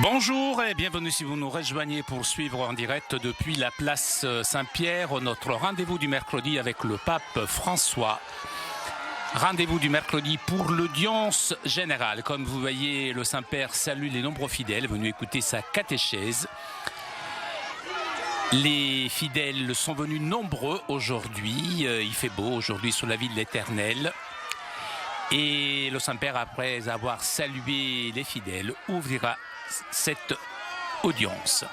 Bonjour et bienvenue si vous nous rejoignez pour suivre en direct depuis la place Saint-Pierre notre rendez-vous du mercredi avec le pape François. Rendez-vous du mercredi pour l'audience générale. Comme vous voyez, le Saint-Père salue les nombreux fidèles venus écouter sa catéchèse. Les fidèles sont venus nombreux aujourd'hui. Il fait beau aujourd'hui sur la ville de l'Éternel. Et le Saint-Père, après avoir salué les fidèles, ouvrira cette audience.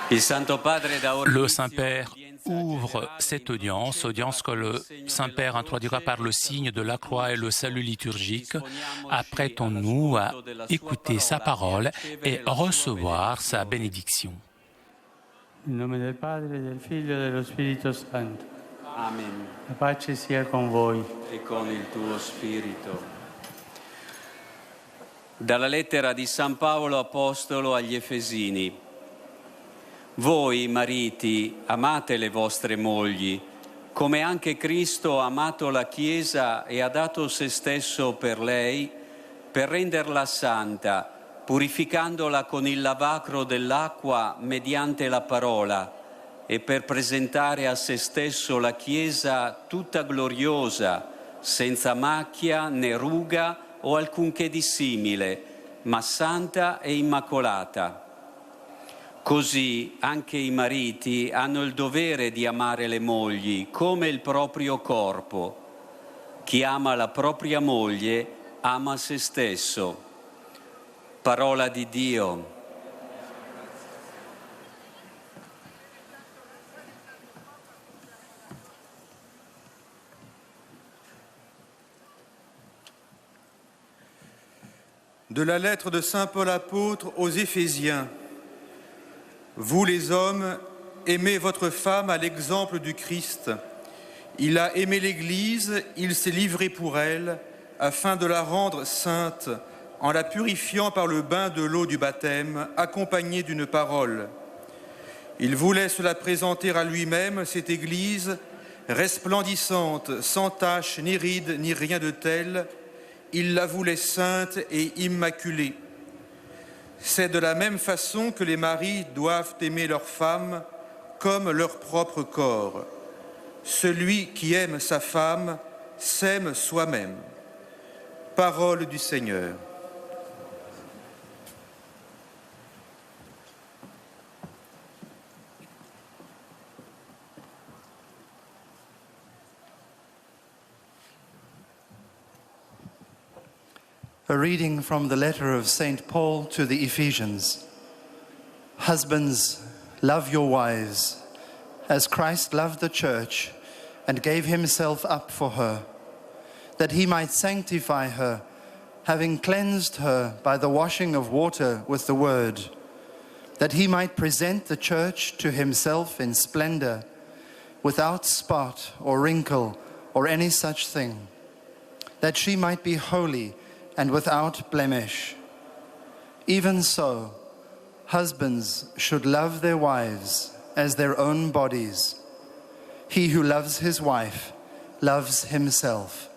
Le Saint-Père ouvre cette audience que le Saint-Père introduira par le signe de la croix et le salut liturgique. Apprêtons-nous à écouter sa parole et recevoir sa bénédiction. In nome del Padre, del Figlio e dello Spirito Santo. Amen. La pace sia con voi. E con il tuo spirito. Dalla lettera di San Paolo Apostolo agli Efesini. Voi, mariti, amate le vostre mogli, come anche Cristo ha amato la Chiesa e ha dato se stesso per lei, per renderla santa, purificandola con il lavacro dell'acqua mediante la parola, e per presentare a se stesso la Chiesa tutta gloriosa, senza macchia né ruga o alcunché di simile, ma santa e immacolata. Così anche i mariti hanno il dovere di amare le mogli come il proprio corpo. Chi ama la propria moglie ama se stesso. Parola di Dio. De la lettre de Saint Paul apôtre aux Éphésiens. Vous les hommes, aimez votre femme à l'exemple du Christ. Il a aimé l'Église, il s'est livré pour elle, afin de la rendre sainte, en la purifiant par le bain de l'eau du baptême, accompagnée d'une parole. Il voulait se la présenter à lui-même, cette Église, resplendissante, sans tache, ni ride, ni rien de tel. Il la voulait sainte et immaculée. C'est de la même façon que les maris doivent aimer leurs femmes comme leur propre corps. Celui qui aime sa femme s'aime soi-même. Parole du Seigneur. A reading from the letter of St. Paul to the Ephesians. Husbands, love your wives, as Christ loved the church and gave himself up for her, that he might sanctify her, having cleansed her by the washing of water with the word, that he might present the church to himself in splendor, without spot or wrinkle or any such thing, that she might be holy and without blemish. Even so, husbands should love their wives as their own bodies. He who loves his wife loves himself.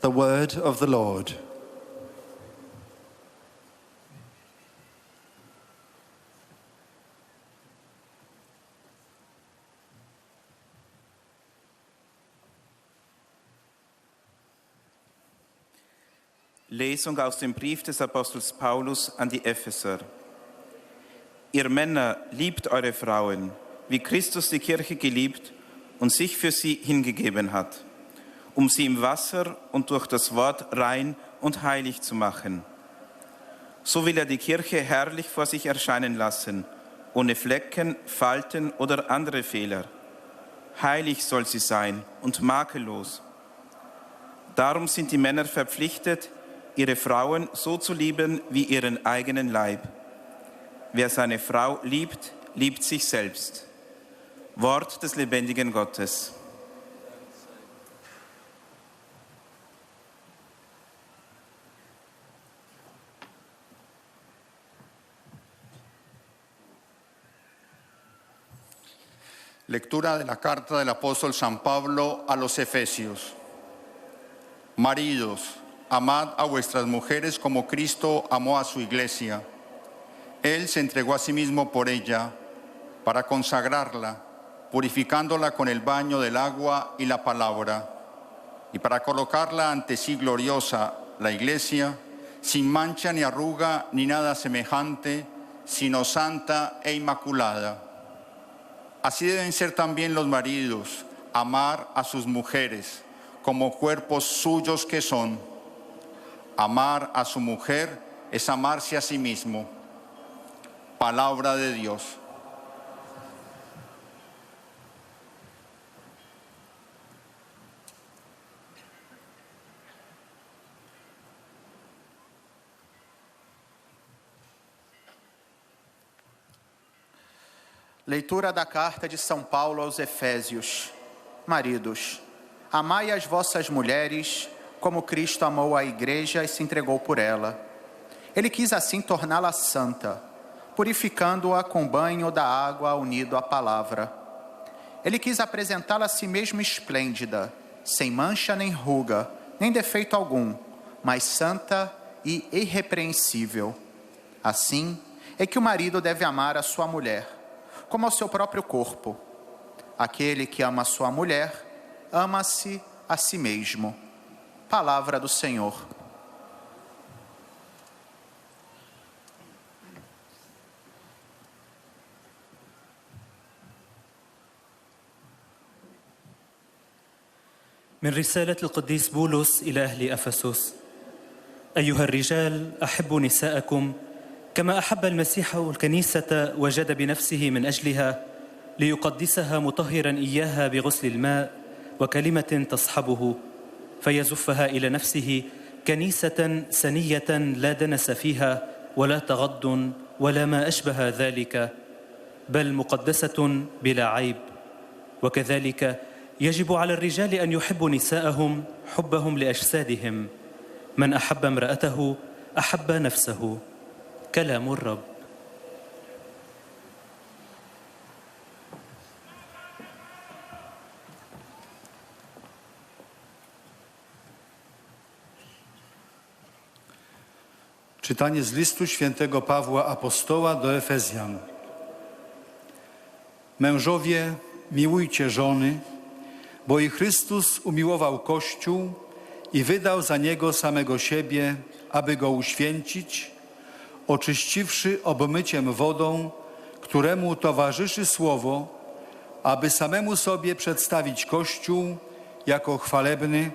The word of the Lord. Lesung aus dem Brief des Apostels Paulus an die Epheser. Ihr Männer, liebt eure Frauen, wie Christus die Kirche geliebt und sich für sie hingegeben hat, um sie im Wasser und durch das Wort rein und heilig zu machen. So will er die Kirche herrlich vor sich erscheinen lassen, ohne Flecken, Falten oder andere Fehler. Heilig soll sie sein und makellos. Darum sind die Männer verpflichtet, ihre Frauen so zu lieben wie ihren eigenen Leib. Wer seine Frau liebt, liebt sich selbst. Wort des lebendigen Gottes. Lectura de la carta del apóstol San Pablo a los Efesios. Maridos, amad a vuestras mujeres como Cristo amó a su iglesia. Él se entregó a sí mismo por ella, para consagrarla, purificándola con el baño del agua y la palabra, y para colocarla ante sí gloriosa, la iglesia, sin mancha ni arruga ni nada semejante, sino santa e inmaculada. Así deben ser también los maridos, amar a sus mujeres como cuerpos suyos que son. Amar a su mujer es amarse a sí mismo. Palabra de Dios. Leitura da carta de São Paulo aos Efésios. Maridos, amai as vossas mulheres, como Cristo amou a igreja e se entregou por ela. Ele quis assim torná-la santa, purificando-a com banho da água unido à palavra. Ele quis apresentá-la a si mesmo esplêndida, sem mancha nem ruga, nem defeito algum, mas santa e irrepreensível. Assim é que o marido deve amar a sua mulher, como ao seu próprio corpo. Aquele que ama a sua mulher, ama-se a si mesmo. Palavra do Senhor. من رسالة القديس بولس إلى أهل أفسس. أيها الرجال أحبوا نساءكم كما أحب المسيح الكنيسة وجد بنفسه من أجلها ليقدسها مطهرا إياها بغسل الماء وكلمة تصحبه فيزفها إلى نفسه كنيسة سنية لا دنس فيها ولا تغض ولا ما أشبه ذلك بل مقدسة بلا عيب. وكذلك يجب على الرجال أن يحبوا نساءهم حبهم لأجسادهم. من أحب امرأته أحب نفسه. كلام الرب. Czytanie z listu świętego Pawła Apostoła do Efezjan. Mężowie, miłujcie żony, bo i Chrystus umiłował Kościół i wydał za niego samego siebie, aby go uświęcić, oczyściwszy obmyciem wodą, któremu towarzyszy słowo, aby samemu sobie przedstawić Kościół jako chwalebny,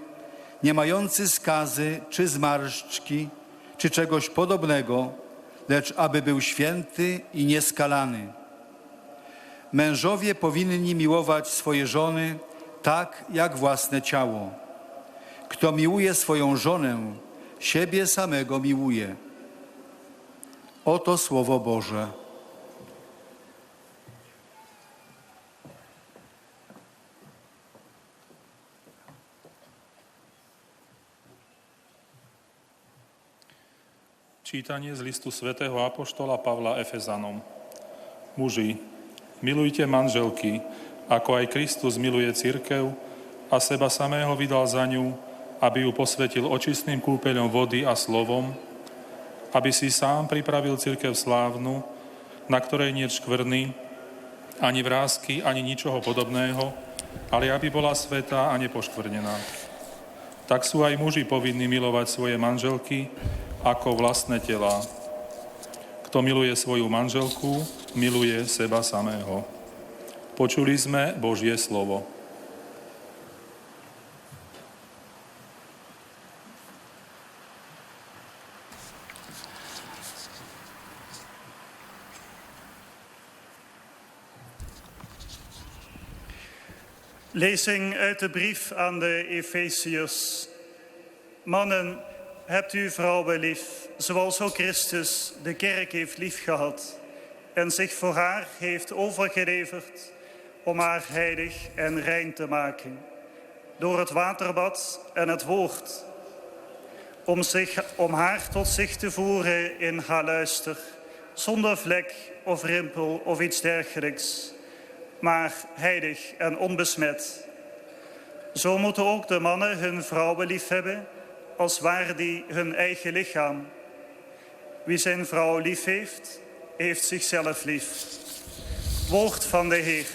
nie mający skazy czy zmarszczki, czy czegoś podobnego, lecz aby był święty i nieskalany. Mężowie powinni miłować swoje żony tak jak własne ciało. Kto miłuje swoją żonę, siebie samego miłuje. Oto Słowo Boże. Čítanie z listu svätého apoštola Pavla Efezanom. Muži, milujte manželky, ako aj Kristus miluje cirkev a seba samého vydal za ňu, aby ju posvetil očistným kúpeľom vody a slovom, aby si sám pripravil cirkev slávnu, na ktorej nie je škvrny, ani vrásky, ani ničoho podobného, ale aby bola svätá a nepoškvrnená. Tak sú aj muži povinní milovať svoje manželky ako vlastné telá. Kto miluje svoju manželku, miluje seba samého. Počuli sme Božie slovo. Lezing uit de brief aan de Efeziërs. Mannen, hebt uw vrouwen lief, zoals ook Christus de kerk heeft liefgehad en zich voor haar heeft overgeleverd om haar heilig en rein te maken, door het waterbad en het woord, om haar tot zich te voeren in haar luister, zonder vlek of rimpel of iets dergelijks, maar heilig en onbesmet. Zo moeten ook de mannen hun vrouwen liefhebben, als waren die hun eigen lichaam. Wie zijn vrouw lief heeft, heeft zichzelf lief. Woord van de Heer.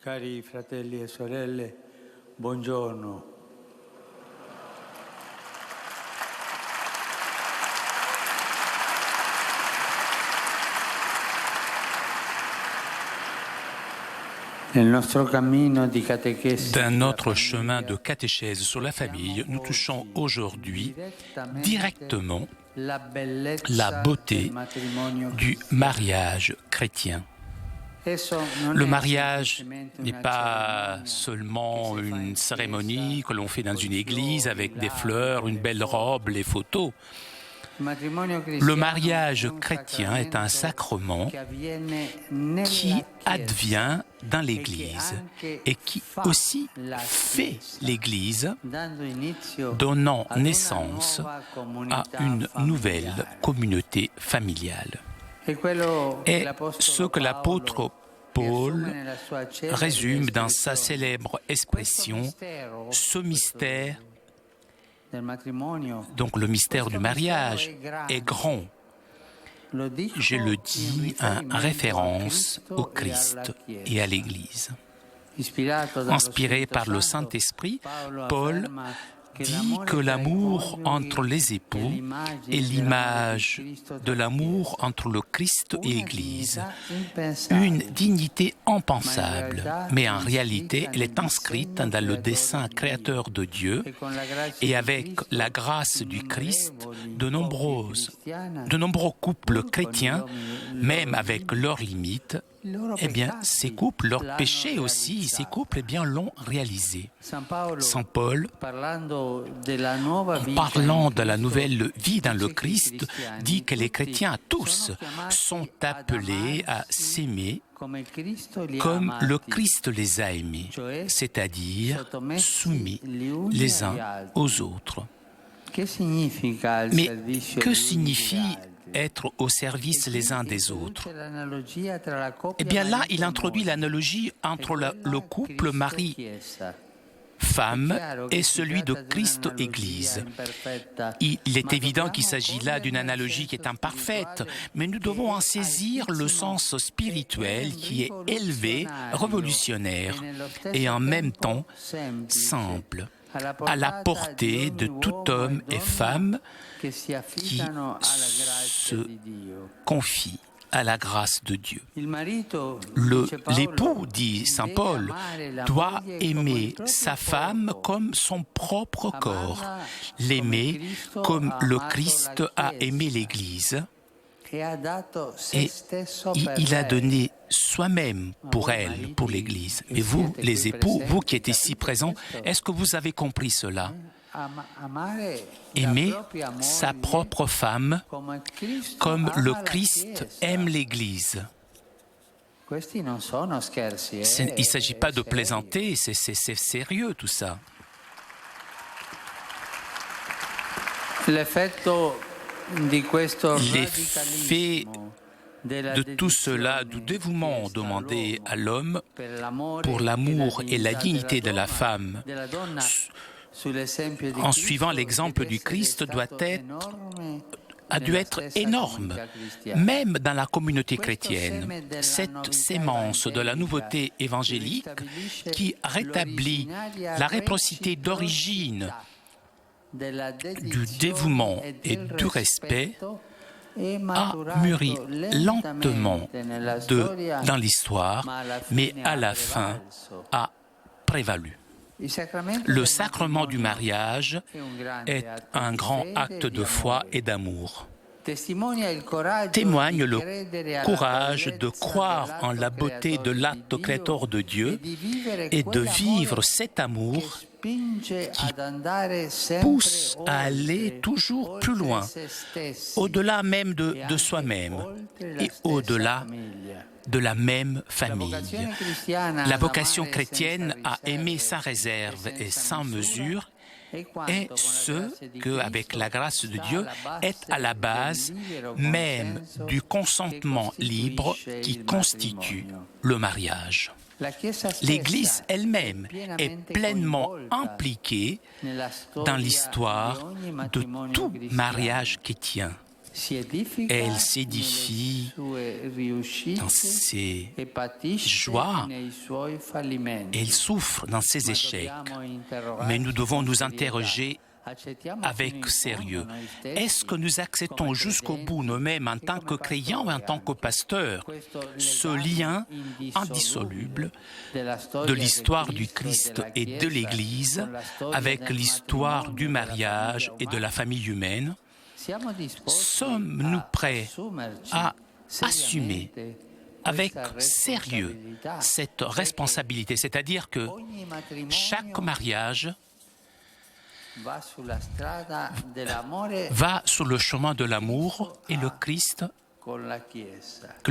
Cari fratelli e sorelle, buongiorno. D'un autre chemin de catéchèse sur la famille, nous touchons aujourd'hui directement la beauté du mariage chrétien. Le mariage n'est pas seulement une cérémonie que l'on fait dans une église avec des fleurs, une belle robe, les photos. Le mariage chrétien est un sacrement qui advient dans l'Église et qui aussi fait l'Église, donnant naissance à une nouvelle communauté familiale. Et ce que l'apôtre Paul résume dans sa célèbre expression, ce mystère, donc le mystère du mariage est grand. Je le dis en référence au Christ et à l'Église. Inspiré par le Saint-Esprit, Paul dit que l'amour entre les époux est l'image de l'amour entre le Christ et l'Église, une dignité impensable, mais en réalité elle est inscrite dans le dessein créateur de Dieu et avec la grâce du Christ, de nombreux couples chrétiens, même avec leurs limites, eh bien, ces couples, leurs péchés aussi, ces couples, eh bien, l'ont réalisé. Saint Paul, en parlant de la nouvelle vie dans le Christ, dit que les chrétiens tous sont appelés à s'aimer comme le Christ les a aimés, c'est-à-dire soumis les uns aux autres. Mais que signifie être au service les uns des autres? Eh bien là, il introduit l'analogie entre le couple mari-femme et celui de Christ-Église. Il est évident qu'il s'agit là d'une analogie qui est imparfaite, mais nous devons en saisir le sens spirituel qui est élevé, révolutionnaire et en même temps simple, à la portée de tout homme et femme qui se confie à la grâce de Dieu. L'époux, dit saint Paul, doit aimer sa femme comme son propre corps, l'aimer comme le Christ a aimé l'Église. Et il a donné soi-même pour elle, pour l'Église. Et vous, les époux, vous qui êtes ici présents, est-ce que vous avez compris cela? Aimer sa propre femme comme le Christ aime l'Église. Il ne s'agit pas de plaisanter, c'est sérieux tout ça. L'effet de tout cela, du dévouement demandé à l'homme pour l'amour et la dignité de la femme, en suivant l'exemple du Christ, a dû être énorme, même dans la communauté chrétienne. Cette sémence de la nouveauté évangélique qui rétablit la réciprocité d'origine du dévouement et du respect a mûri lentement dans l'histoire, mais à la fin a prévalu. Le sacrement du mariage est un grand acte de foi et d'amour. Témoigne le courage de croire en la beauté de l'acte créateur de Dieu et de vivre cet amour qui pousse à aller toujours plus loin, au-delà même de soi-même et au-delà de la même famille. La vocation chrétienne à aimer sans réserve et sans mesure est ce que, avec la grâce de Dieu, est à la base même du consentement libre qui constitue le mariage. L'Église elle-même est pleinement impliquée dans l'histoire de tout mariage chrétien. Elle s'édifie dans ses joies et elle souffre dans ses échecs. Mais nous devons nous interroger avec sérieux. Est-ce que nous acceptons jusqu'au bout nous-mêmes en tant que croyants et en tant que pasteurs ce lien indissoluble de l'histoire du Christ et de l'Église avec l'histoire du mariage et de la famille humaine? Sommes-nous prêts à assumer avec sérieux cette responsabilité? C'est-à-dire que chaque mariage va sur le chemin de l'amour et que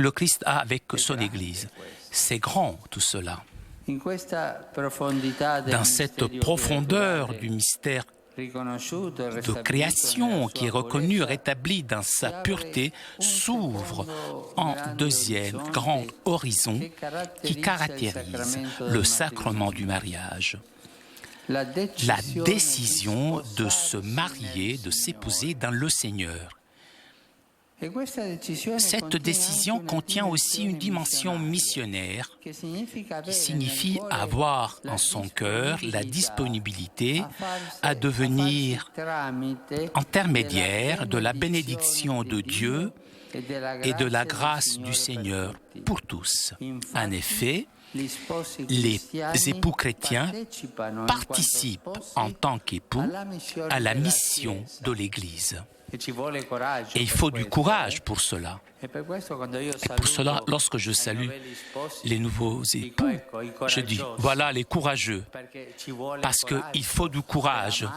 le Christ a avec son Église. C'est grand tout cela. Dans cette profondeur du mystère de création qui est reconnu, rétabli dans sa pureté, s'ouvre un deuxième grand horizon qui caractérise le sacrement du mariage. La décision de se marier, de s'épouser dans le Seigneur. Cette décision contient aussi une dimension missionnaire qui signifie avoir en son cœur la disponibilité à devenir intermédiaire de la bénédiction de Dieu et de la grâce du Seigneur pour tous. En effet, les époux chrétiens participent en tant qu'époux à la mission de l'Église. Et il faut du courage pour cela. Et pour cela, lorsque je salue les nouveaux époux, je dis, voilà les courageux, parce qu'il faut du courage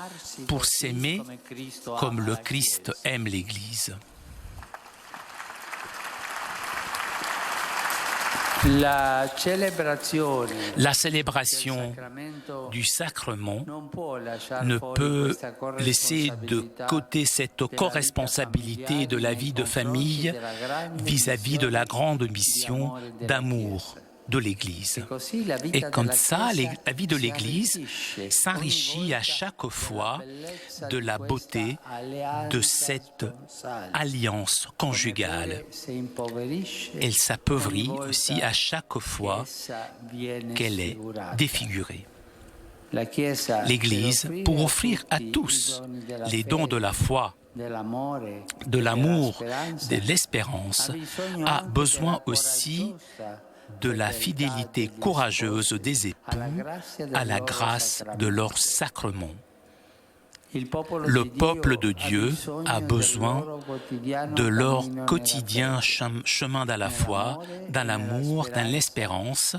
pour s'aimer comme le Christ aime l'Église. La célébration du sacrement ne peut laisser de côté cette co-responsabilité de la vie de famille vis-à-vis de la grande mission d'amour de l'Église. Et comme ça, la vie de l'Église s'enrichit à chaque fois de la beauté de cette alliance conjugale. Elle s'appauvrit aussi à chaque fois qu'elle est défigurée. L'Église, pour offrir à tous les dons de la foi, de l'amour, de l'espérance, a besoin aussi de la fidélité courageuse des époux à la grâce de leur sacrement. Le peuple de Dieu a besoin de leur quotidien chemin dans la foi, dans l'amour, dans l'espérance,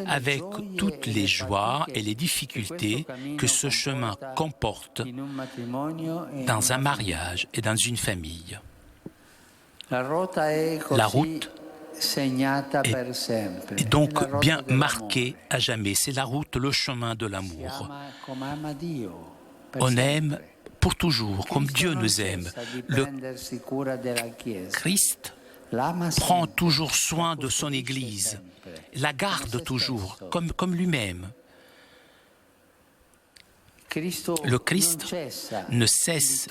avec toutes les joies et les difficultés que ce chemin comporte dans un mariage et dans une famille. La route est donc bien marquée à jamais. C'est la route, le chemin de l'amour. On aime pour toujours, comme Dieu nous aime. Le Christ prend toujours soin de son Église, la garde toujours, comme lui-même. Le Christ ne cesse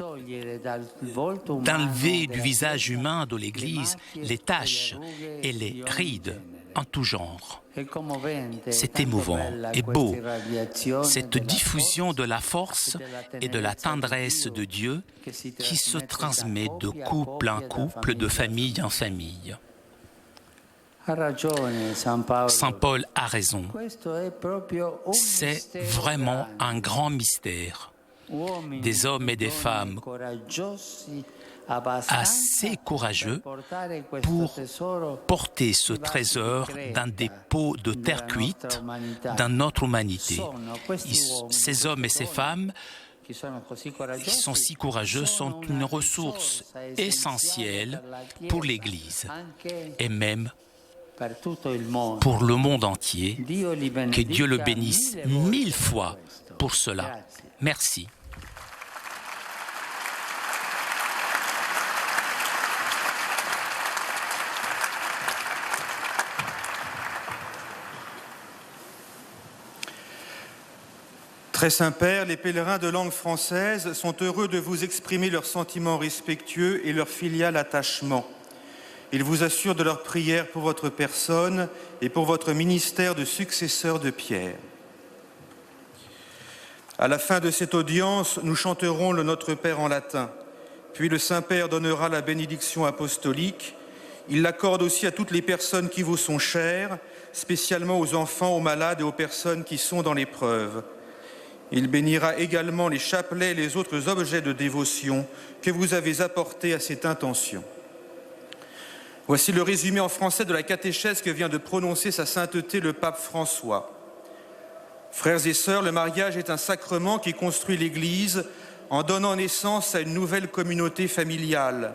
d'enlever du visage humain de l'Église les taches et les rides en tout genre. C'est émouvant et beau, cette diffusion de la force et de la tendresse de Dieu qui se transmet de couple en couple, de famille en famille. Saint Paul a raison. C'est vraiment un grand mystère. Des hommes et des femmes assez courageux pour porter ce trésor dans des pots de terre cuite dans notre humanité. Ces hommes et ces femmes qui sont si courageux sont une ressource essentielle pour l'Église et même pour le monde entier. Que Dieu le bénisse 1000 fois pour cela. Merci. Très Saint-Père, les pèlerins de langue française sont heureux de vous exprimer leurs sentiments respectueux et leur filial attachement. Ils vous assurent de leur prière pour votre personne et pour votre ministère de successeur de Pierre. À la fin de cette audience, nous chanterons le Notre Père en latin. Puis le Saint-Père donnera la bénédiction apostolique. Il l'accorde aussi à toutes les personnes qui vous sont chères, spécialement aux enfants, aux malades et aux personnes qui sont dans l'épreuve. Il bénira également les chapelets et les autres objets de dévotion que vous avez apportés à cette intention. Voici le résumé en français de la catéchèse que vient de prononcer sa sainteté le pape François. Frères et sœurs, le mariage est un sacrement qui construit l'Église en donnant naissance à une nouvelle communauté familiale.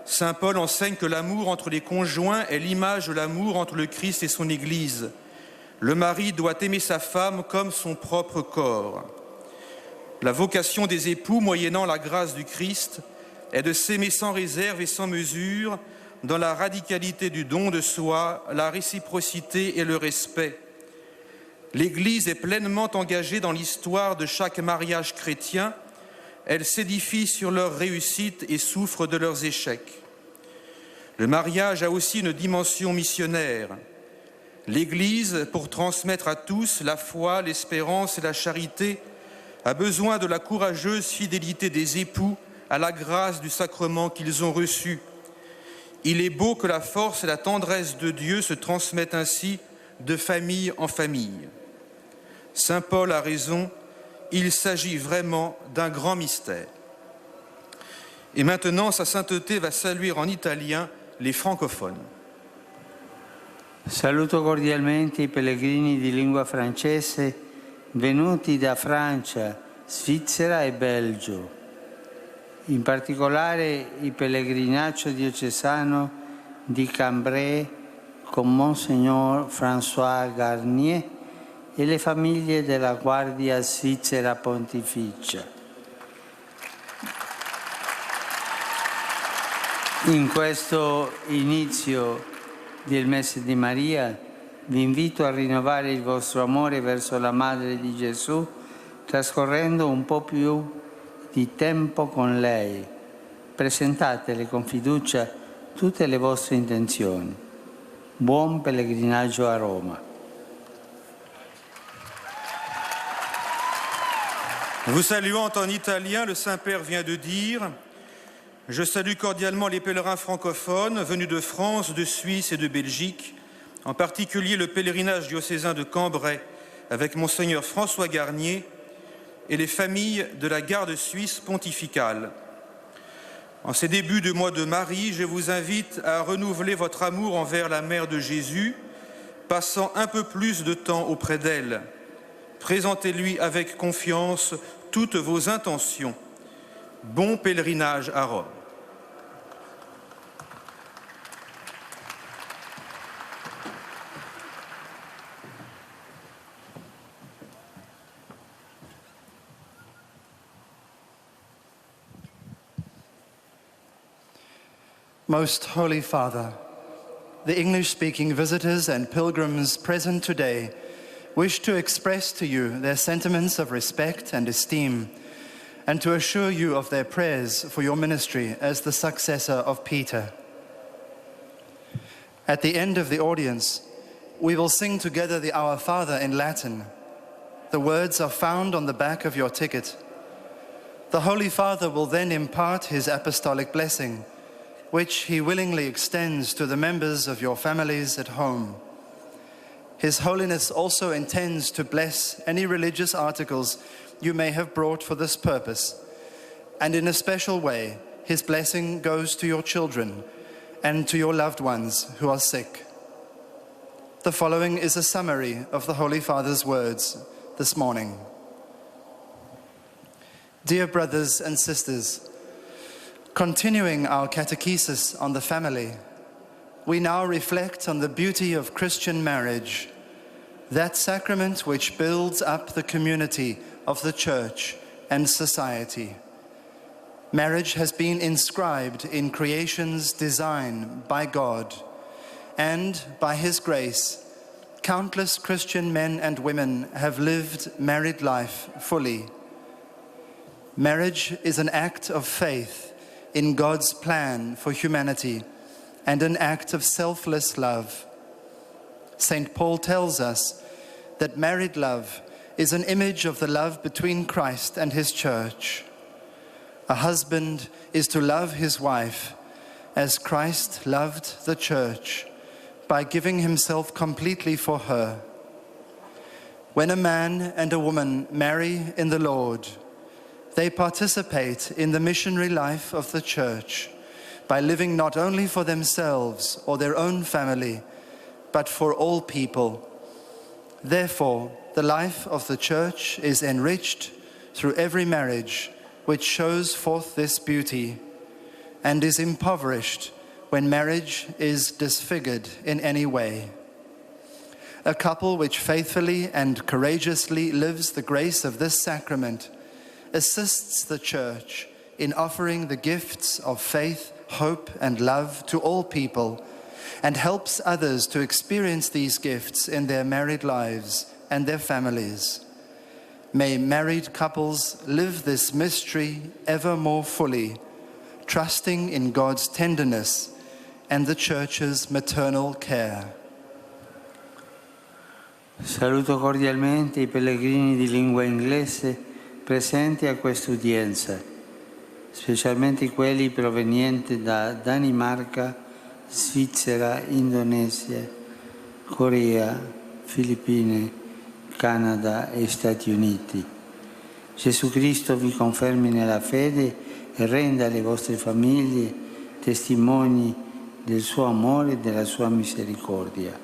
Saint Paul enseigne que l'amour entre les conjoints est l'image de l'amour entre le Christ et son Église. Le mari doit aimer sa femme comme son propre corps. La vocation des époux, moyennant la grâce du Christ, est de s'aimer sans réserve et sans mesure, dans la radicalité du don de soi, la réciprocité et le respect. L'Église est pleinement engagée dans l'histoire de chaque mariage chrétien. Elle s'édifie sur leurs réussites et souffre de leurs échecs. Le mariage a aussi une dimension missionnaire. L'Église, pour transmettre à tous la foi, l'espérance et la charité, a besoin de la courageuse fidélité des époux à la grâce du sacrement qu'ils ont reçu. Il est beau que la force et la tendresse de Dieu se transmettent ainsi de famille en famille. Saint Paul a raison, il s'agit vraiment d'un grand mystère. Et maintenant, sa sainteté va saluer en italien les francophones. Saluto cordialmente i pellegrini di lingua francese venuti da Francia, Svizzera e Belgio, in particolare il pellegrinaggio diocesano di Cambrai con Monsignor François Garnier e le famiglie della Guardia Svizzera Pontificia. In questo inizio del mese di Maria vi invito a rinnovare il vostro amore verso la Madre di Gesù, trascorrendo un po' più di tempo con lei. Presentatele con fiducia tutte le vostre intenzioni. Buon pellegrinaggio a Roma. Vous saluant en italien, le Saint-Père vient de dire « Je salue cordialement les pèlerins francophones venus de France, de Suisse et de Belgique, en particulier le pèlerinage diocésain de Cambrai avec Monseigneur François Garnier et les familles de la garde suisse pontificale. En ces débuts de mois de Marie, je vous invite à renouveler votre amour envers la Mère de Jésus, passant un peu plus de temps auprès d'elle. Présentez-lui avec confiance toutes vos intentions. Bon pèlerinage à Rome. Most Holy Father, the English-speaking visitors and pilgrims present today wish to express to you their sentiments of respect and esteem, and to assure you of their prayers for your ministry as the successor of Peter. At the end of the audience, we will sing together the Our Father in Latin. The words are found on the back of your ticket. The Holy Father will then impart his apostolic blessing, which he willingly extends to the members of your families at home. His Holiness also intends to bless any religious articles you may have brought for this purpose, and in a special way, his blessing goes to your children and to your loved ones who are sick. The following is a summary of the Holy Father's words this morning. Dear brothers and sisters, continuing our catechesis on the family, we now reflect on the beauty of Christian marriage, that sacrament which builds up the community of the Church and society. Marriage has been inscribed in creation's design by God, and by His grace, countless Christian men and women have lived married life fully. Marriage is an act of faith in God's plan for humanity and an act of selfless love. St. Paul tells us that married love is an image of the love between Christ and his church. A husband is to love his wife as Christ loved the church by giving himself completely for her. When a man and a woman marry in the Lord, they participate in the missionary life of the church by living not only for themselves or their own family, but for all people. Therefore, the life of the church is enriched through every marriage which shows forth this beauty, and is impoverished when marriage is disfigured in any way. A couple which faithfully and courageously lives the grace of this sacrament assists the church in offering the gifts of faith, hope, and love to all people, and helps others to experience these gifts in their married lives and their families. May married couples live this mystery ever more fully, trusting in God's tenderness and the Church's maternal care. Saluto cordialmente i pellegrini di lingua inglese presenti a quest'udienza, specialmente quelli provenienti da Danimarca, Svizzera, Indonesia, Corea, Filippine, Canada e Stati Uniti. Gesù Cristo vi confermi nella fede e renda le vostre famiglie testimoni del suo amore e della sua misericordia.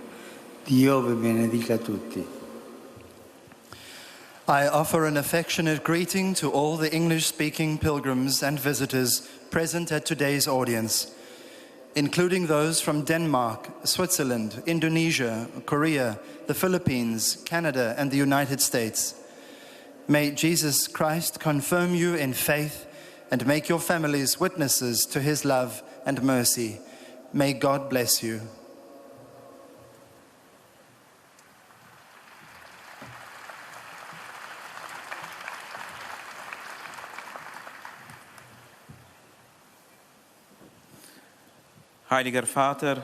Dio vi benedica tutti. I offer an affectionate greeting to all the English-speaking pilgrims and visitors present at today's audience, including those from Denmark, Switzerland, Indonesia, Korea, the Philippines, Canada, and the United States. May Jesus Christ confirm you in faith and make your families witnesses to his love and mercy. May God bless you. Heiliger Vater,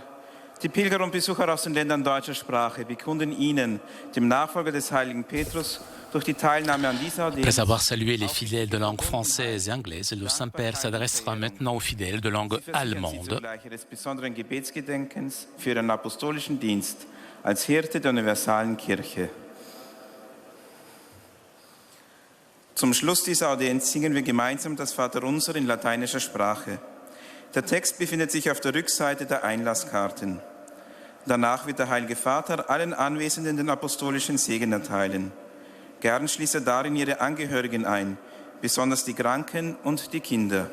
die Pilger und Besucher aus den Ländern deutscher Sprache bekunden Ihnen, dem Nachfolger des heiligen Petrus, durch die Teilnahme an dieser Audienz. Après avoir salué les fidèles de langue française et anglaise, le Saint-Père s'adressera maintenant aux fidèles de langue allemande. Des besonderen Gebetsgedenkens für Ihren apostolischen Dienst als Hirte der universalen Kirche. Zum Schluss dieser Audienz singen wir gemeinsam das Vaterunser in lateinischer Sprache. Der Text befindet sich auf der Rückseite der Einlasskarten. Danach wird der Heilige Vater allen Anwesenden den apostolischen Segen erteilen. Gern schließt er darin ihre Angehörigen ein, besonders die Kranken und die Kinder.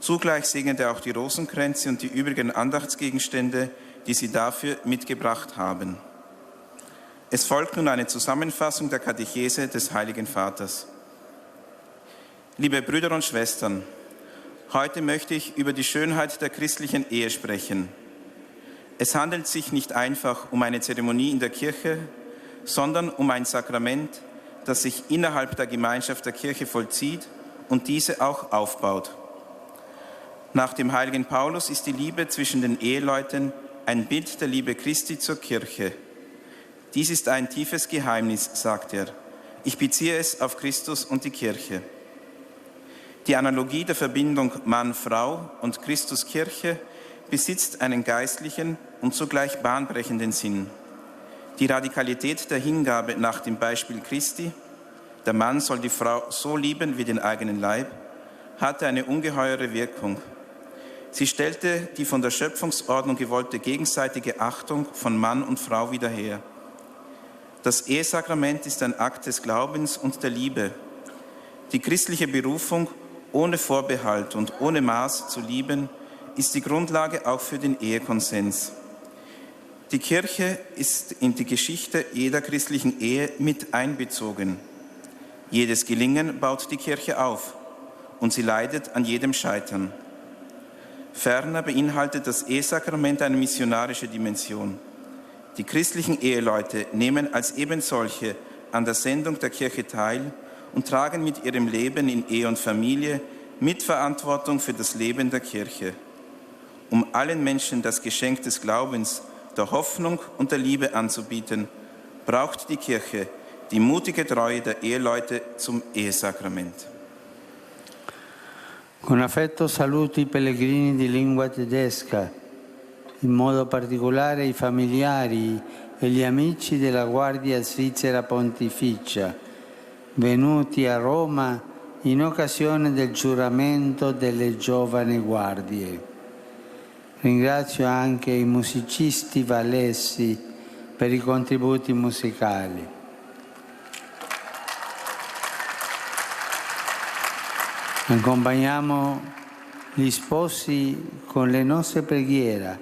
Zugleich segnet er auch die Rosenkränze und die übrigen Andachtsgegenstände, die sie dafür mitgebracht haben. Es folgt nun eine Zusammenfassung der Katechese des Heiligen Vaters. Liebe Brüder und Schwestern, heute möchte ich über die Schönheit der christlichen Ehe sprechen. Es handelt sich nicht einfach um eine Zeremonie in der Kirche, sondern um ein Sakrament, das sich innerhalb der Gemeinschaft der Kirche vollzieht und diese auch aufbaut. Nach dem heiligen Paulus ist die Liebe zwischen den Eheleuten ein Bild der Liebe Christi zur Kirche. Dies ist ein tiefes Geheimnis, sagt er. Ich beziehe es auf Christus und die Kirche. Die Analogie der Verbindung Mann-Frau und Christus-Kirche besitzt einen geistlichen und zugleich bahnbrechenden Sinn. Die Radikalität der Hingabe nach dem Beispiel Christi, der Mann soll die Frau so lieben wie den eigenen Leib, hatte eine ungeheure Wirkung. Sie stellte die von der Schöpfungsordnung gewollte gegenseitige Achtung von Mann und Frau wieder her. Das Ehesakrament ist ein Akt des Glaubens und der Liebe. Die christliche Berufung, ohne Vorbehalt und ohne Maß zu lieben, ist die Grundlage auch für den Ehekonsens. Die Kirche ist in die Geschichte jeder christlichen Ehe mit einbezogen. Jedes Gelingen baut die Kirche auf und sie leidet an jedem Scheitern. Ferner beinhaltet das Ehesakrament eine missionarische Dimension. Die christlichen Eheleute nehmen als ebensolche an der Sendung der Kirche teil und tragen mit ihrem Leben in Ehe und Familie Mitverantwortung für das Leben der Kirche. Um allen Menschen das Geschenk des Glaubens, der Hoffnung und der Liebe anzubieten, braucht die Kirche die mutige Treue der Eheleute zum Ehesakrament. Con affetto saluto i pellegrini di lingua tedesca, in modo particolare i familiari e gli amici della Guardia Svizzera Pontificia, venuti a Roma in occasione del giuramento delle giovani guardie. Ringrazio anche i musicisti vallesi per i contributi musicali. Accompagniamo gli sposi con le nostre preghiere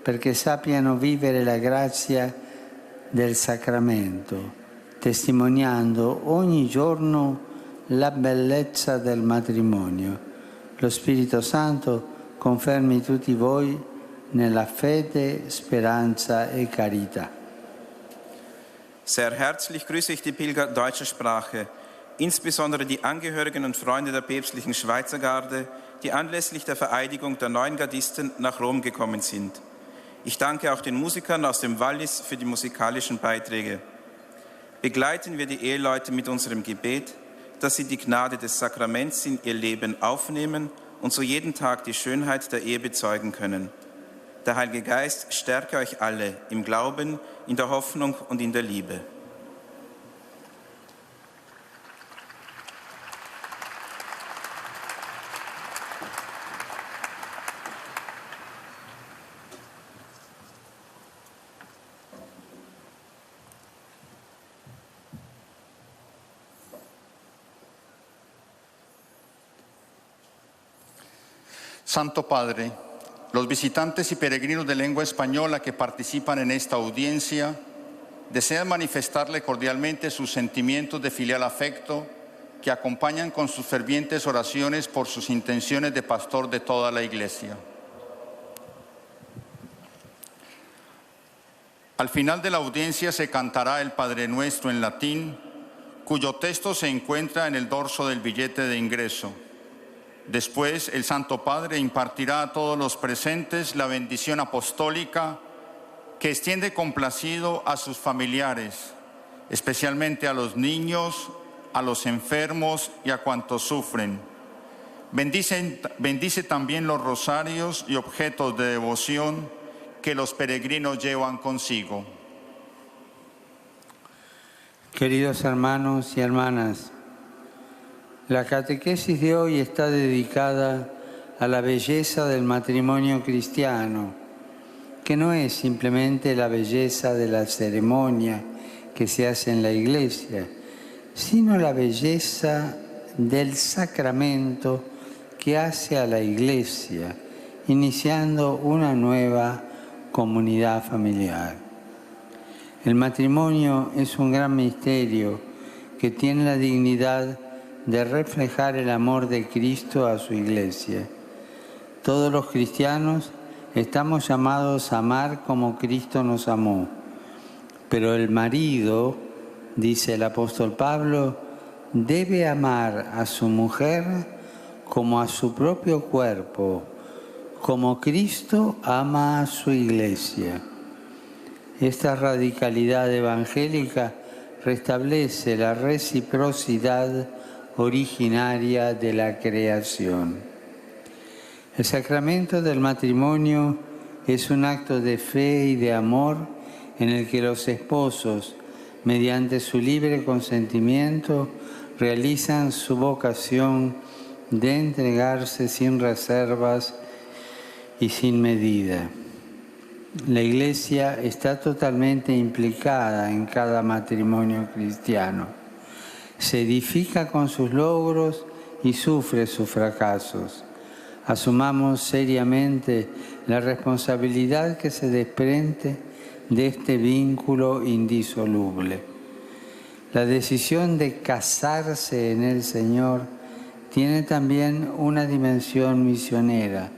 perché sappiano vivere la grazia del sacramento, testimoniando ogni giorno la bellezza del matrimonio. Lo Spirito Santo confermi tutti voi nella fede, speranza e carità. Sehr herzlich grüße ich die Pilger deutscher Sprache, insbesondere die Angehörigen und Freunde der päpstlichen Schweizer Garde, die anlässlich der Vereidigung der neuen Gardisten nach Rom gekommen sind. Ich danke auch den Musikern aus dem Wallis für die musikalischen Beiträge. Begleiten wir die Eheleute mit unserem Gebet, dass sie die Gnade des Sakraments in ihr Leben aufnehmen und so jeden Tag die Schönheit der Ehe bezeugen können. Der Heilige Geist stärke euch alle im Glauben, in der Hoffnung und in der Liebe. Santo Padre, los visitantes y peregrinos de lengua española que participan en esta audiencia desean manifestarle cordialmente sus sentimientos de filial afecto que acompañan con sus fervientes oraciones por sus intenciones de pastor de toda la Iglesia. Al final de la audiencia se cantará el Padre Nuestro en latín, cuyo texto se encuentra en el dorso del billete de ingreso. Después, el Santo Padre impartirá a todos los presentes la bendición apostólica que extiende complacido a sus familiares, especialmente a los niños, a los enfermos y a cuantos sufren. Bendice también los rosarios y objetos de devoción que los peregrinos llevan consigo. Queridos hermanos y hermanas, la catequesis de hoy está dedicada a la belleza del matrimonio cristiano, que no es simplemente la belleza de la ceremonia que se hace en la iglesia, sino la belleza del sacramento que hace a la iglesia, iniciando una nueva comunidad familiar. El matrimonio es un gran misterio que tiene la dignidad de reflejar el amor de Cristo a su iglesia. Todos los cristianos estamos llamados a amar como Cristo nos amó, pero el marido, dice el apóstol Pablo, debe amar a su mujer como a su propio cuerpo, como Cristo ama a su iglesia. Esta radicalidad evangélica restablece la reciprocidad originaria de la creación. El sacramento del matrimonio es un acto de fe y de amor en el que los esposos, mediante su libre consentimiento, realizan su vocación de entregarse sin reservas y sin medida. La Iglesia está totalmente implicada en cada matrimonio cristiano. Se edifica con sus logros y sufre sus fracasos. Asumamos seriamente la responsabilidad que se desprende de este vínculo indisoluble. La decisión de casarse en el Señor tiene también una dimensión misionera,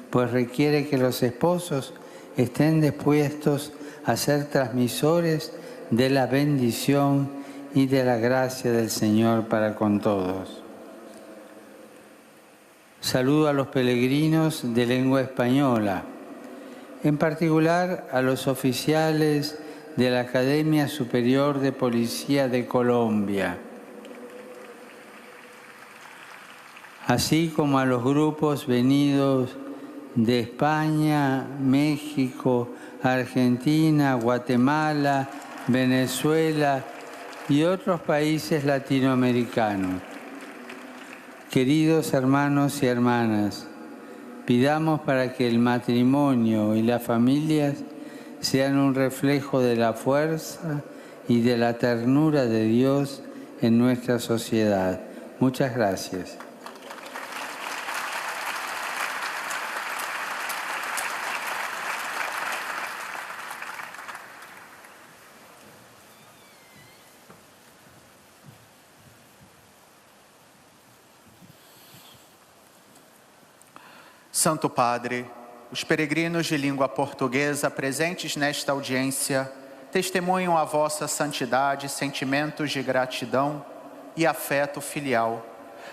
pues requiere que los esposos estén dispuestos a ser transmisores de la bendición y de la gracia del Señor para con todos. Saludo a los peregrinos de lengua española, en particular a los oficiales de la Academia Superior de Policía de Colombia, así como a los grupos venidos de España, México, Argentina, Guatemala, Venezuela y otros países latinoamericanos. Queridos hermanos y hermanas, pidamos para que el matrimonio y las familias sean un reflejo de la fuerza y de la ternura de Dios en nuestra sociedad. Muchas gracias. Santo Padre, os peregrinos de língua portuguesa presentes nesta audiência testemunham a vossa santidade, sentimentos de gratidão e afeto filial,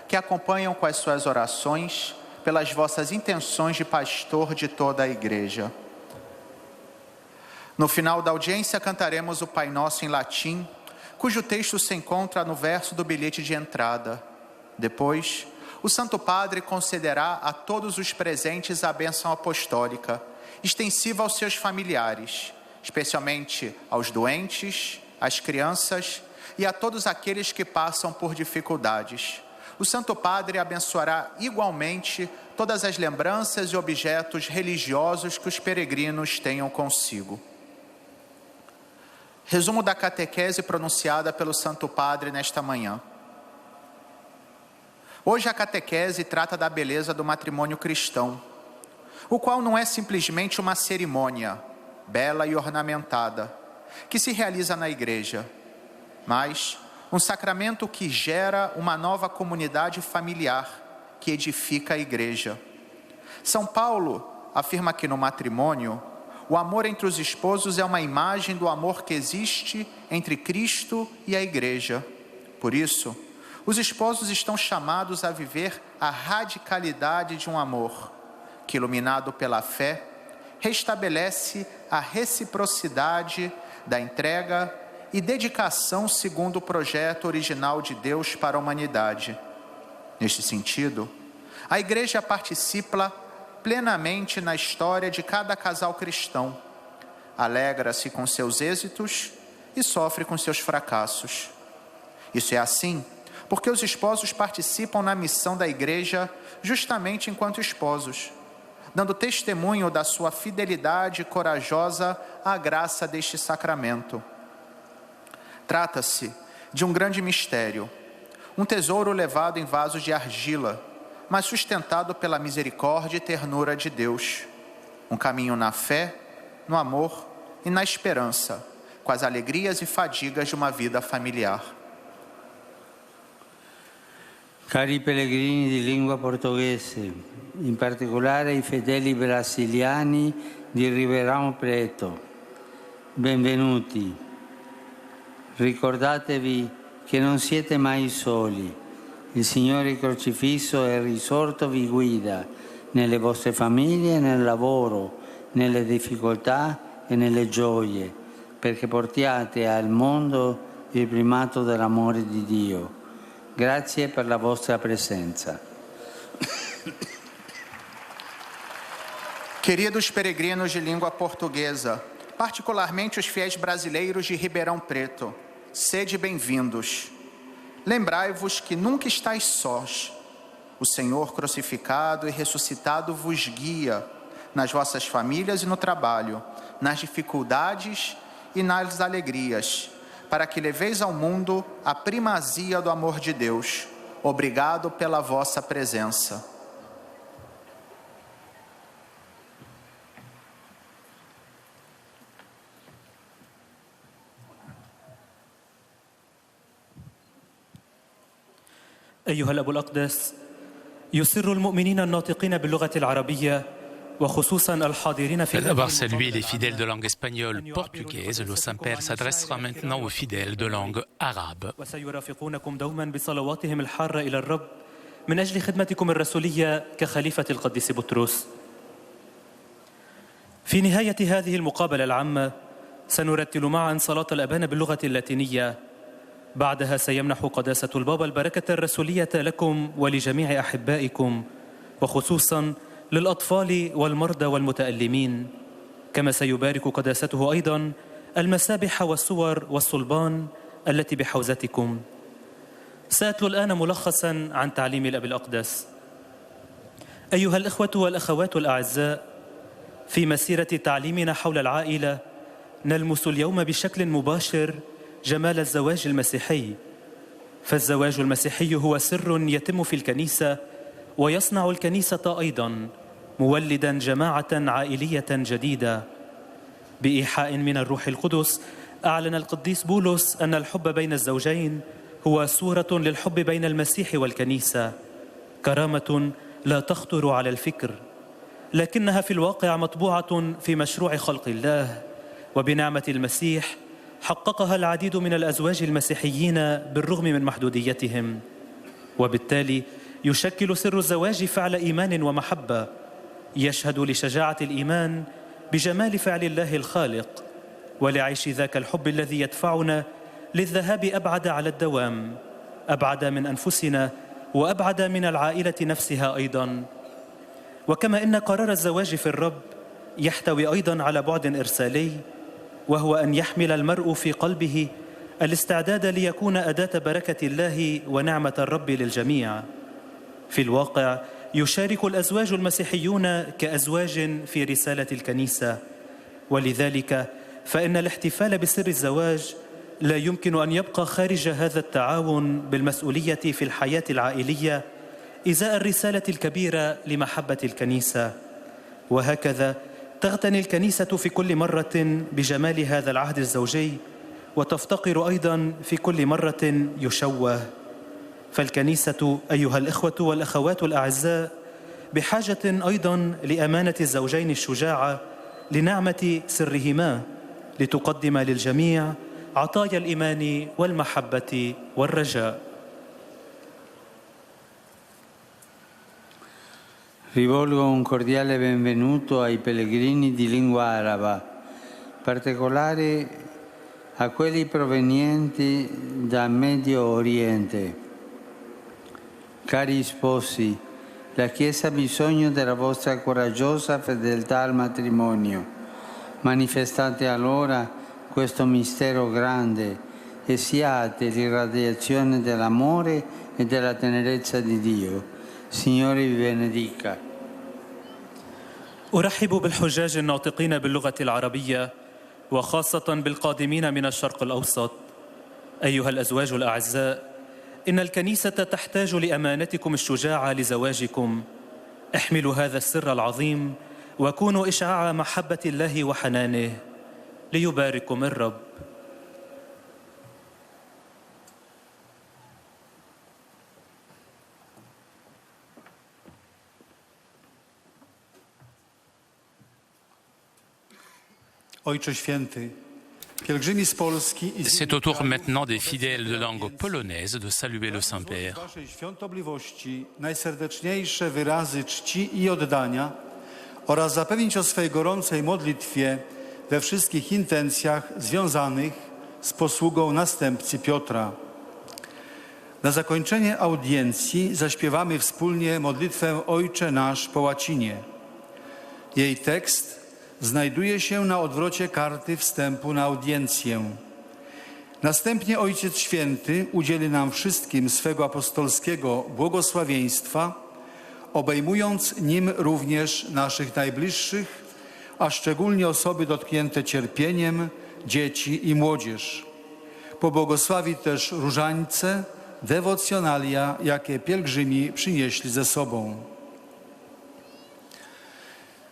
que acompanham com as suas orações pelas vossas intenções de pastor de toda a Igreja. No final da audiência cantaremos o Pai Nosso em latim, cujo texto se encontra no verso do bilhete de entrada. Depois, o Santo Padre concederá a todos os presentes a bênção apostólica, extensiva aos seus familiares, especialmente aos doentes, às crianças e a todos aqueles que passam por dificuldades. O Santo Padre abençoará igualmente todas as lembranças e objetos religiosos que os peregrinos tenham consigo. Resumo da catequese pronunciada pelo Santo Padre nesta manhã. Hoje a catequese trata da beleza do matrimônio cristão, o qual não é simplesmente uma cerimônia bela e ornamentada, que se realiza na igreja, mas um sacramento que gera uma nova comunidade familiar, que edifica a igreja. São Paulo afirma que no matrimônio, o amor entre os esposos é uma imagem do amor que existe entre Cristo e a igreja. Por isso, os esposos estão chamados a viver a radicalidade de um amor, que, iluminado pela fé, restabelece a reciprocidade da entrega e dedicação segundo o projeto original de Deus para a humanidade. Neste sentido, a Igreja participa plenamente na história de cada casal cristão, alegra-se com seus êxitos e sofre com seus fracassos. Isso é assim porque os esposos participam na missão da Igreja justamente enquanto esposos, dando testemunho da sua fidelidade corajosa à graça deste sacramento. Trata-se de um grande mistério, um tesouro levado em vasos de argila, mas sustentado pela misericórdia e ternura de Deus. Um caminho na fé, no amor e na esperança, com as alegrias e fadigas de uma vida familiar. Cari pellegrini di lingua portoghese, in particolare i fedeli brasiliani di Ribeirão Preto, benvenuti. Ricordatevi che non siete mai soli. Il Signore crocifisso e risorto vi guida nelle vostre famiglie, nel lavoro, nelle difficoltà e nelle gioie, perché portiate al mondo il primato dell'amore di Dio. Grazie per la vostra presença. Queridos peregrinos de língua portuguesa, particularmente os fiéis brasileiros de Ribeirão Preto, sede bem-vindos. Lembrai-vos que nunca estáis sós. O Senhor crucificado e ressuscitado vos guia nas vossas famílias e no trabalho, nas dificuldades e nas alegrias, para que leveis ao mundo a primazia do amor de Deus. Obrigado pela vossa presença. أيها الأب الأقدس، يسر المؤمنين الناطقين باللغة العربية وخصوصا الحاضرين في D'avoir salué les fidèles de langue espagnole portugaise, le Saint-Père s'adressera maintenant aux fidèles de langue arabe. وسيرافقونكم دوما بصلواتهم الحارة إلى الرب من أجل خدمتكم الرسولية كخليفة القديس بطرس. في نهاية هذه المقابلة العامة سنرتل معا صلاة الأبانة باللغة اللاتينية. بعدها سيمنح قداسة البابا البركة الرسولية لكم ولجميع أحبائكم، وخصوصا للأطفال والمرضى والمتألمين، كما سيبارك قداسته أيضا المسابح والصور والصلبان التي بحوزتكم. سأتلو الآن ملخصا عن تعليم الأب الأقدس. أيها الإخوة والأخوات الأعزاء، في مسيرة تعليمنا حول العائلة نلمس اليوم بشكل مباشر جمال الزواج المسيحي. فالزواج المسيحي هو سر يتم في الكنيسة، ويصنع الكنيسة أيضا مولدا جماعة عائلية جديدة. بإيحاء من الروح القدس أعلن القديس بولس أن الحب بين الزوجين هو صورة للحب بين المسيح والكنيسة، كرامة لا تخطر على الفكر، لكنها في الواقع مطبوعة في مشروع خلق الله، وبنعمة المسيح حققها العديد من الأزواج المسيحيين بالرغم من محدوديتهم. وبالتالي يشكل سر الزواج فعل إيمان ومحبة يشهد لشجاعة الإيمان بجمال فعل الله الخالق، ولعيش ذاك الحب الذي يدفعنا للذهاب أبعد على الدوام، أبعد من أنفسنا وأبعد من العائلة نفسها أيضا. وكما إن قرار الزواج في الرب يحتوي أيضا على بعد إرسالي، وهو أن يحمل المرء في قلبه الاستعداد ليكون أداة بركة الله ونعمة الرب للجميع. في الواقع يشارك الأزواج المسيحيون كأزواج في رسالة الكنيسة، ولذلك فإن الاحتفال بسر الزواج لا يمكن أن يبقى خارج هذا التعاون بالمسؤولية في الحياة العائلية إزاء الرسالة الكبيرة لمحبة الكنيسة. وهكذا تغتني الكنيسة في كل مرة بجمال هذا العهد الزوجي، وتفتقر أيضا في كل مرة يشوه. فالكنيسة أيها الإخوة والأخوات الأعزاء بحاجة أيضا لأمانة الزوجين الشجاعة لنعمة سرهما، لتقدم للجميع عطايا الإيمان والمحبة والرجاء. Rivolgo un cordiale benvenuto ai pellegrini di lingua araba, in particolare a quelli provenienti dal Medio Oriente. Cari sposi, la Chiesa ha bisogno della vostra coraggiosa fedeltà al matrimonio. Manifestate allora questo mistero grande e siate l'irradiazione dell'amore e della tenerezza di Dio. Signore vi benedica. أرحب بالحجاج الناطقين باللغة العربية، وخاصة بالقادمين من الشرق الأوسط. أيها الأزواج الأعزاء، إن الكنيسة تحتاج لأمانتكم الشجاعة لزواجكم. احملوا هذا السر العظيم وكونوا إشعاع محبة الله وحنانه. ليبارككم الرب. Ojcze Święty, pielgrzymi z Polski i C'est au tour maintenant des fidèles de langue polonaise de saluer le Saint-Père. Waszej świątobliwości najserdeczniejsze wyrazy czci i oddania oraz zapewnić o swej gorącej modlitwie we wszystkich intencjach związanych z posługą następcy Piotra. Na zakończenie audiencji zaśpiewamy wspólnie modlitwę Ojcze Nasz po łacinie. Jej tekst znajduje się na odwrocie karty wstępu na audiencję. Następnie Ojciec Święty udzieli nam wszystkim swego apostolskiego błogosławieństwa, obejmując nim również naszych najbliższych, a szczególnie osoby dotknięte cierpieniem, dzieci i młodzież. Pobłogosławi też różańce, dewocjonalia, jakie pielgrzymi przynieśli ze sobą.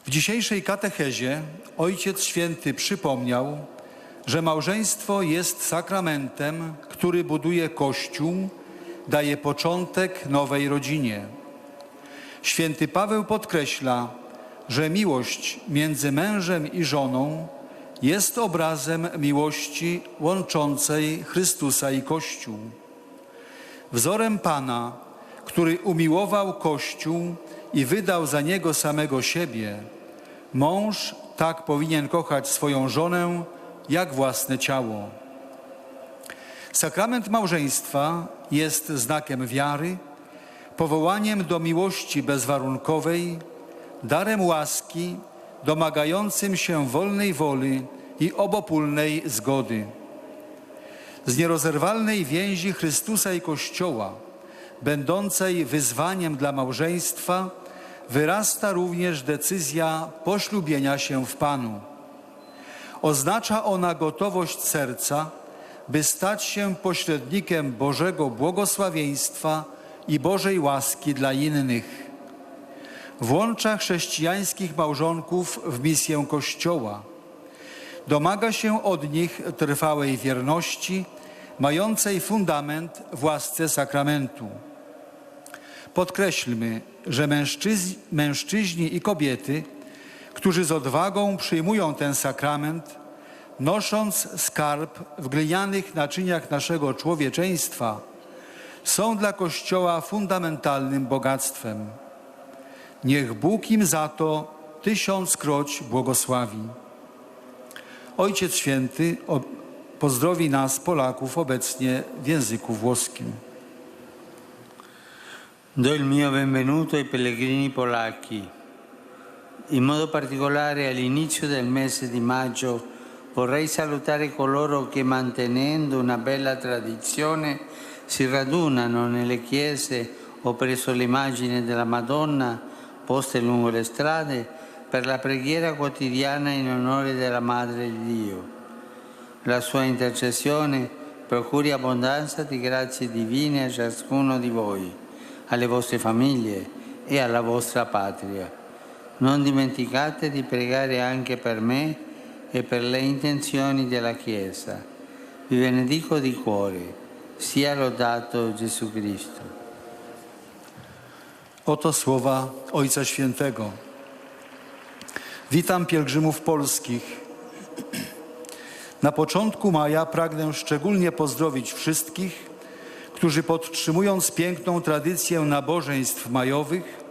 W dzisiejszej katechezie Ojciec Święty przypomniał, że małżeństwo jest sakramentem, który buduje Kościół, daje początek nowej rodzinie. Święty Paweł podkreśla, że miłość między mężem i żoną jest obrazem miłości łączącej Chrystusa i Kościół. Wzorem Pana, który umiłował Kościół i wydał za niego samego siebie, mąż tak powinien kochać swoją żonę jak własne ciało. Sakrament małżeństwa jest znakiem wiary, powołaniem do miłości bezwarunkowej, darem łaski domagającym się wolnej woli i obopólnej zgody. Z nierozerwalnej więzi Chrystusa i Kościoła, będącej wyzwaniem dla małżeństwa, wyrasta również decyzja poślubienia się w Panu. Oznacza ona gotowość serca, by stać się pośrednikiem Bożego błogosławieństwa i Bożej łaski dla innych. Włącza chrześcijańskich małżonków w misję Kościoła. Domaga się od nich trwałej wierności, mającej fundament w łasce sakramentu. Podkreślmy, że mężczyźni i kobiety, którzy z odwagą przyjmują ten sakrament, nosząc skarb w glinianych naczyniach naszego człowieczeństwa, są dla Kościoła fundamentalnym bogactwem. Niech Bóg im za to 1000-kroć błogosławi. Ojciec Święty pozdrowi nas, Polaków, obecnie w języku włoskim. Do il mio benvenuto ai pellegrini polacchi. In modo particolare all'inizio del mese di maggio vorrei salutare coloro che, mantenendo una bella tradizione, si radunano nelle chiese o presso l'immagine della Madonna poste lungo le strade per la preghiera quotidiana in onore della Madre di Dio. La sua intercessione procuri abbondanza di grazie divine a ciascuno di voi, alle vostre famiglie e alla vostra patria. Non dimenticate di pregare anche per me e per le intenzioni della Chiesa. Vi benedico di cuore. Sia lodato Gesù Cristo. Oto słowa Ojca Świętego. Witam pielgrzymów polskich. Na początku maja pragnę szczególnie pozdrowić wszystkich, którzy podtrzymując piękną tradycję nabożeństw majowych,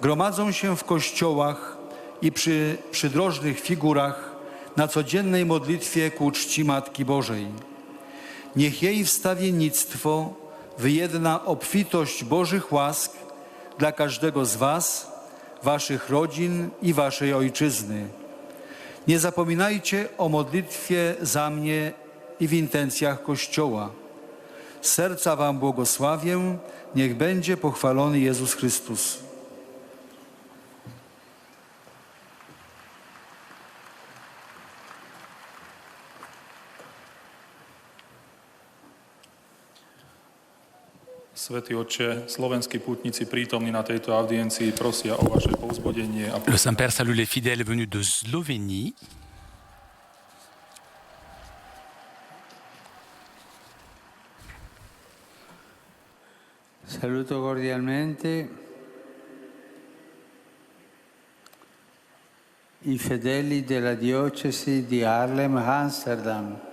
gromadzą się w kościołach i przy przydrożnych figurach na codziennej modlitwie ku czci Matki Bożej. Niech jej wstawiennictwo wyjedna obfitość Bożych łask dla każdego z was, waszych rodzin i waszej ojczyzny. Nie zapominajcie o modlitwie za mnie i w intencjach Kościoła. Z serca wam błogosławię, niech będzie pochwalony Jezus Chrystus. Svätý Otče, slovenskí pútnici prítomní na tejto audiencii prosia o vaše povzbudenie. Le Saint-Père salue les fidèles venus de Slovénie. Saluto cordialmente i fedeli della diocesi di Haarlem-Amsterdam.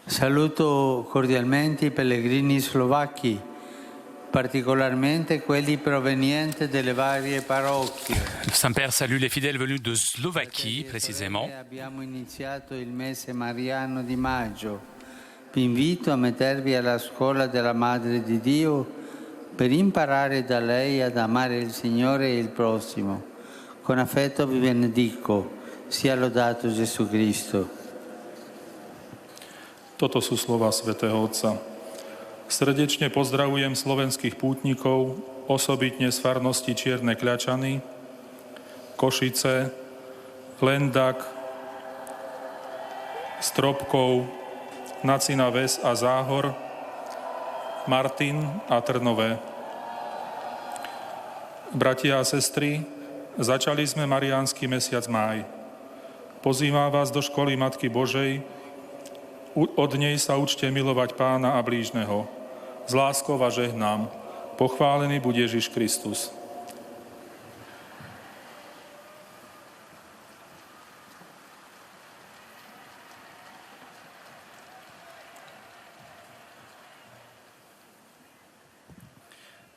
Saluto cordialmente i pellegrini slovacchi, particolarmente quelli provenienti dalle varie parrocchie. Le Saint-Père salue les fidèles venus de Slovaquie, précisément. Abbiamo iniziato il mese mariano di maggio. Vi invito a mettervi alla scuola della Madre di Dio per imparare da lei ad amare il Signore e il prossimo. Con affetto vi benedico. Sia lodato Gesù Cristo. Toto sú slova svätého Otca. Srdečne pozdravujem slovenských pútnikov, osobitne z farnosti Čierne Kľačany, Košice, Lendak, Stropkov, Nacina Ves a Záhor, Martin a Trnové. Bratia a sestry, začali sme mariánsky mesiac máj. Pozývam vás do školy Matky Božej, Od nej sa učte milovať Pána a blížneho. S láskou vás žehnám. Pochválený buď Ježiš Kristus.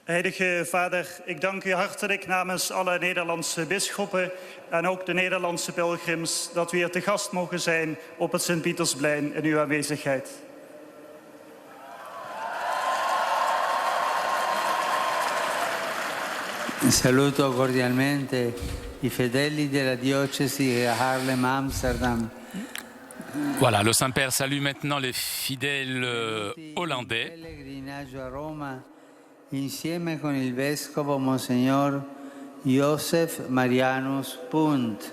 Heilige Vader, ik dank u hartelijk namens alle Nederlandse bisschoppen en ook de Nederlandse pelgrims dat we hier te gast mogen zijn op het Sint-Pietersplein in uw aanwezigheid. Saluto cordialmente i fedeli della diocesi di Haarlem-Amsterdam. Voilà, le Saint-Père salue maintenant les fidèles hollandais. Pellegrinaggio a Roma insieme con il vescovo Monsignor Joseph Marianus Punt,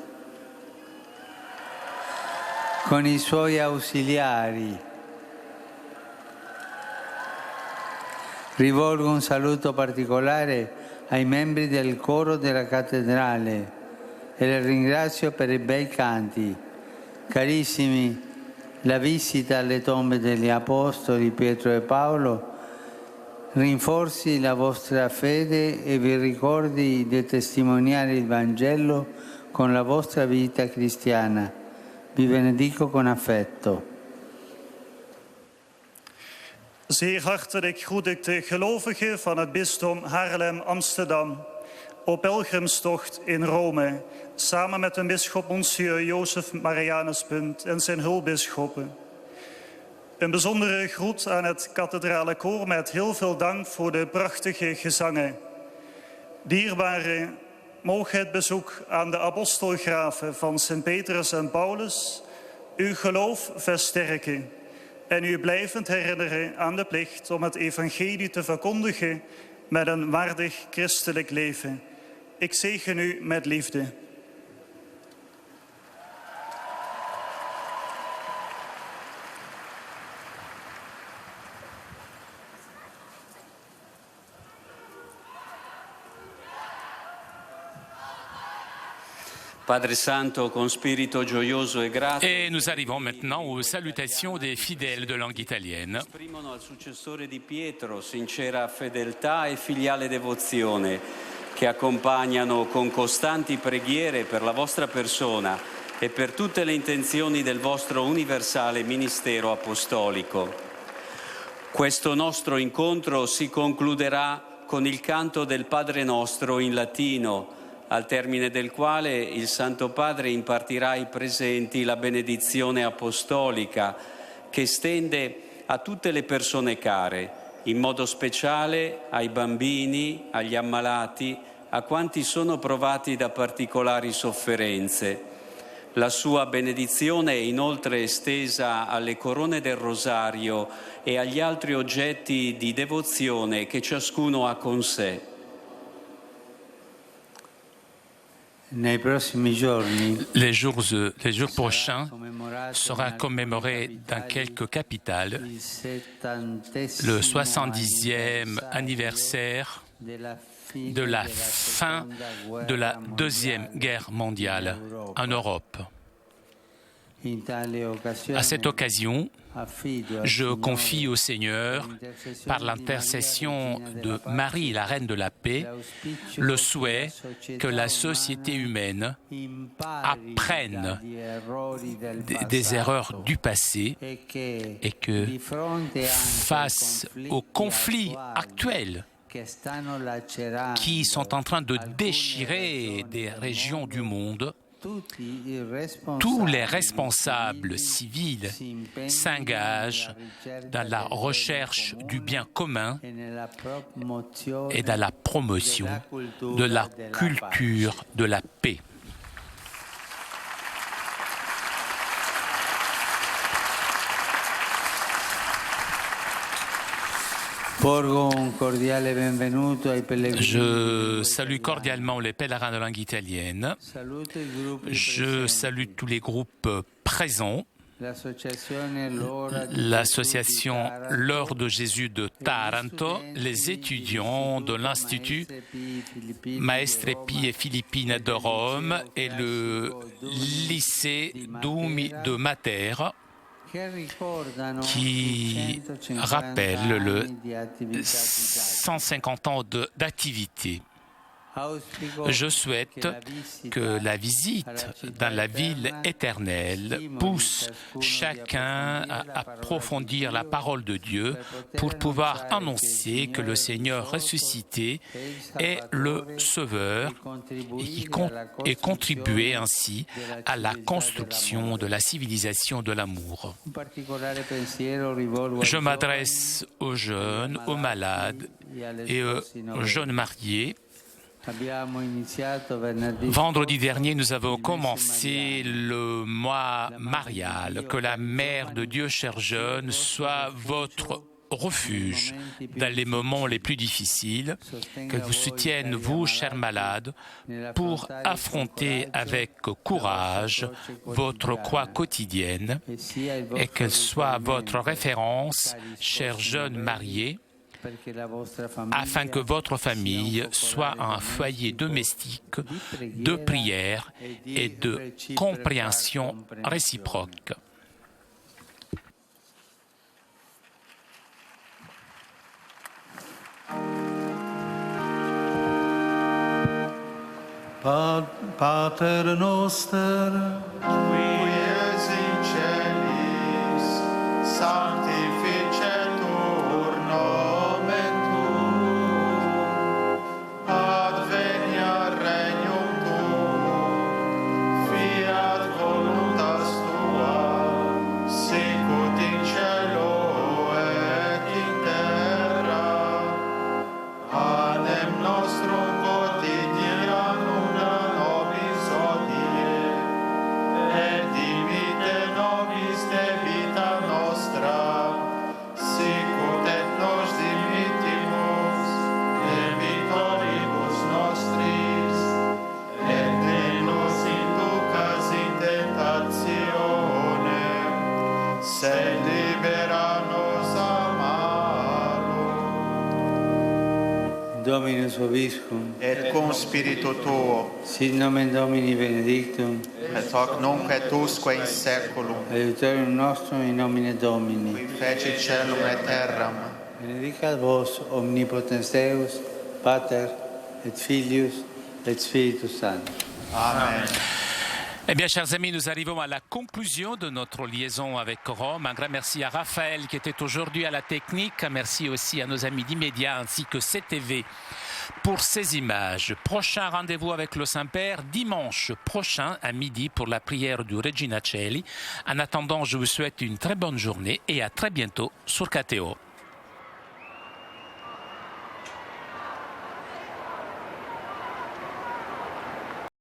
con i suoi ausiliari. Rivolgo un saluto particolare ai membri del coro della cattedrale e li ringrazio per i bei canti. Carissimi, la visita alle tombe degli Apostoli Pietro e Paolo rinforzi la vostra fede e vi ricordi di testimoniare il Vangelo con la vostra vita cristiana. Vi benedico con affetto. Zeer hartelijk groet ik de gelovigen van het bisdom Haarlem-Amsterdam op pelgrimstocht in Rome, samen met de bisschop Monsieur Joseph Marianus Punt en zijn hulpbisschoppen. Een bijzondere groet aan het kathedrale koor met heel veel dank voor de prachtige gezangen. Dierbaren, mogen het bezoek aan de apostelgraven van Sint Petrus en Paulus uw geloof versterken en u blijvend herinneren aan de plicht om het evangelie te verkondigen met een waardig christelijk leven. Ik zegen u met liefde. Padre Santo, con spirito gioioso e grato. Et nous arrivons maintenant aux salutations des fidèles de langue italienne. Esprimono al successore di Pietro sincera fedeltà e filiale devozione che accompagnano con costanti preghiere per la vostra persona e per tutte le intenzioni del vostro universale ministero apostolico. Questo nostro incontro si concluderà con il canto del Padre Nostro in latino, al termine del quale il Santo Padre impartirà ai presenti la benedizione apostolica che estende a tutte le persone care, in modo speciale ai bambini, agli ammalati, a quanti sono provati da particolari sofferenze. La sua benedizione è inoltre estesa alle corone del rosario e agli altri oggetti di devozione che ciascuno ha con sé. Les jours prochains sera commémoré dans quelques capitales le 70e anniversaire de la fin de la Deuxième Guerre mondiale en Europe. À cette occasion, je confie au Seigneur, par l'intercession de Marie, la Reine de la Paix, le souhait que la société humaine apprenne des erreurs du passé et que, face aux conflits actuels qui sont en train de déchirer des régions du monde, tous les responsables civils s'engagent dans la recherche du bien commun et dans la promotion de la culture de la paix. Je salue cordialement les pèlerins de langue italienne. Je salue tous les groupes présents. L'association L'Or de Jésus de Taranto, les étudiants de l'Institut Maestre Pie e Filippine de Rome et le lycée Dumi de Matera, qui rappellent le 150 ans d'activité. Je souhaite que la visite dans la ville éternelle pousse chacun à approfondir la parole de Dieu pour pouvoir annoncer que le Seigneur ressuscité est le Sauveur et contribuer ainsi à la construction de la civilisation de l'amour. Je m'adresse aux jeunes, aux malades et aux jeunes mariés. Vendredi dernier, nous avons commencé le mois marial. Que la Mère de Dieu, chers jeunes, soit votre refuge dans les moments les plus difficiles, qu'elle vous soutienne, vous, chers malades, pour affronter avec courage votre croix quotidienne et qu'elle soit votre référence, chers jeunes mariés, afin que votre famille soit un foyer domestique de prière et de compréhension réciproque. Pater noster, qui es in celis, sanctificetur nomen tuum, adveniat regnum tuum, fiat voluntas tua, sicut in cielo et in terra. Panem nostrum quotidianum da nobis hodie, et dimitte nobis debita nostra, sicut et nos dimittimus debitoribus nostris, et ne nos inducas in tentationem, sed libera nos a malo. Dominus vobiscum, Et cum spiritu tuo, sit nomen Domini benedictum, et hoc nunc et usque in saeculum, aiutorium nostrum in nomine Domini. qui feci celum et terram, Benedicat vos omnipotens Deus, Pater et Filius et Spiritus Sanctus. Amen. Eh bien, chers amis, nous arrivons à la conclusion de notre liaison avec Rome. Un grand merci à Raphaël qui était aujourd'hui à la technique. Merci aussi à nos amis d'Immédiat ainsi que CTV pour ces images. Prochain rendez-vous avec le Saint-Père dimanche prochain à midi pour la prière du Regina Coeli. En attendant, je vous souhaite une très bonne journée et à très bientôt sur KTO.